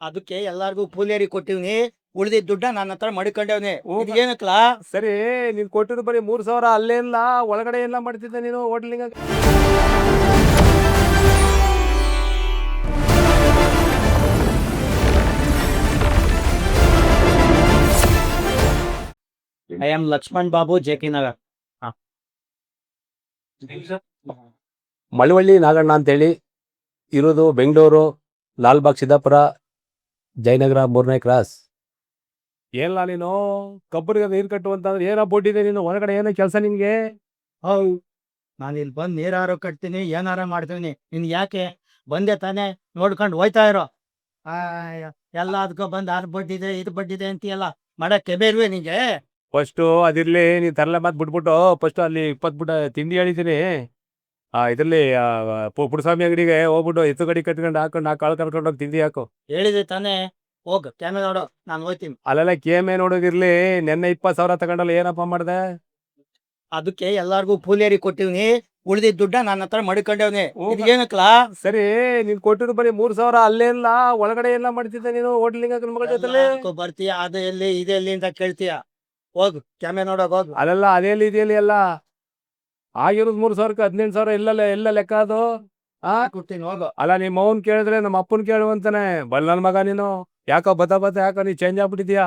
ಅದಕ್ಕೆ ಎಲ್ಲಾರ್ಗು ಕೂಲಿಯರಿ ಕೊಟ್ಟಿವ್ನಿ. ಉಳಿದಿದ್ದ ದುಡ್ಡ ನನ್ನ ಹತ್ರ ಮಡಿಕೊಂಡವ್ನಿ. ಏನಕ್ಲಾ? ಸರಿ, ನೀನ್ ಕೊಟ್ಟಿದ್ದು ಬರೀ 3,000. ಅಲ್ಲೇ ಇಲ್ಲ, ಒಳಗಡೆ ಎಲ್ಲ ಮಾಡ್ತಿದ್ದೆ ನೀನು ಹೋಟ್ಲಿಂಗ. I am Lakshman Babu, JP. Nagar. Malavalli Naganna ಅಂತೇಳಿ ಇರೋದು ಬೆಂಗಳೂರು, ಲಾಲ್ಬಾಗ್ ಸಿದ್ದಾಪುರ, ಜಯನಗರ 3ನೇ ಕ್ರಾಸ್. ಏನಿಲ್ಲ, ನೀನು ಕಬ್ಬರಿಗೆ ನೀರು ಕಟ್ಟು ಅಂತಂದ್ರೆ ಏನೋ ಬೋಟಿದೆ ನೀನು ಹೊರಗಡೆ, ಏನೋ ಕೆಲಸ ನಿನ್ಗೆ? ಹೌದು, ನಾನು ಇಲ್ಲಿ ಬಂದು ನೀರಾರು ಕಟ್ತೀನಿ, ಏನಾರ ಮಾಡ್ತೀನಿ. ನಿನ್ ಯಾಕೆ ಬಂದೆ ತಾನೇ? ನೋಡ್ಕೊಂಡು ಹೋಯ್ತಾ ಇರೋ. ಎಲ್ಲ ಅದಕ್ಕೂ ಬಂದು ಅದು ಬಡ್ಡಿದೆ ಇದು ಬಡ್ಡಿದೆ ಅಂತೀಯಲ್ಲ, ಮಾಡಕ್ಕೆ ಬೇರ್ವೆ ನಿಂಗೆ? ಫಸ್ಟು ಅದಿರ್ಲಿ, ನೀನ್ ತರಲೆ ಮಾತು ಬಿಟ್ಬಿಟ್ಟು ಫಸ್ಟ್ ಅಲ್ಲಿ 20 ಬಿಟ್ಟ ತಿಂಡಿ ಹೇಳಿದ್ದೀನಿ. ಇದರಲ್ಲಿ ಪುಟ್ಟಸ್ವಾಮಿ ಅಂಗಡಿಗೆ ಹೋಗ್ಬಿಟ್ಟು ಎತ್ತು ಗಡಿ ಕಟ್ಕೊಂಡು ಹಾಕೊಂಡು ನಾ ಕಾಳು ಕರ್ಕೊಂಡು ಹೋಗಿ ತಿಂಡಿ ಹಾಕು. ಹೇಳಿದೆ ತಾನೇ, ಹೋಗ್ ಕ್ಯಾಮೆ ನೋಡು, ನಾನು ಹೋಯ್ತೀನಿ. ಅಲ್ಲೆಲ್ಲ ಕೇಮೆ ನೋಡೋದಿರ್ಲಿ, ನೆನ್ನೆ 20,000 ತಗೊಂಡಲ್ಲ, ಏನಪ್ಪ ಮಾಡ್ದೆ? ಅದಕ್ಕೆ ಎಲ್ಲಾರ್ಗು ಕೂಲಿಯರಿ ಕೊಟ್ಟಿವ್ನಿ. ಉಳಿದಿದ್ದ ದುಡ್ಡ ನನ್ನ ಹತ್ರ ಮಡಿಕೊಂಡವ್ನಿ. ಏನಕ್ಲಾ? ಸರಿ, ನೀನ್ ಕೊಟ್ಟಿದ್ದು ಬರೀ 3,000. ಅಲ್ಲೇ ಇಲ್ಲ, ಒಳಗಡೆ ಎಲ್ಲ ಮಾಡ್ತಿದ್ದೆ ನೀನು ಹೋಟ್ಲಿಂಗ ಮಗಳ ಜೊತೆಲಿ. ಬರ್ತೀಯ, ಅದು ಎಲ್ಲಿ ಇದೆ ಎಲ್ಲಿ ಅಂತ ಕೇಳ್ತೀಯ? ಹೋಗು ಕ್ಯಾಮೆ ನೋಡೋಗ ಹೋಗು. ಅಲ್ಲೆಲ್ಲ ಅದೇಲಿ ಇದೆಯಲ್ಲಿ ಎಲ್ಲ ಆಗಿರೋದು 3,000ಕ್ಕೆ 18,000 ಎಲ್ಲ ಲೆಕ್ಕ ಅದು. ಕೊಡ್ತೀನಿ ಹೋಗು. ಅಲ್ಲ, ನಿಮ್ಮ ಮೌನ್ ಕೇಳಿದ್ರೆ ನಮ್ಮ ಅಪ್ಪನ್ ಕೇಳುವಂತಾನೆ. ಬಲ್ ನನ್ ಮಗ ನೀನು. ಯಾಕೋ ಬತ್ತ ಯಾಕೋ ನೀ ಚೇಂಜ್ ಆಗ್ಬಿಟ್ಟಿದ್ಯಾ?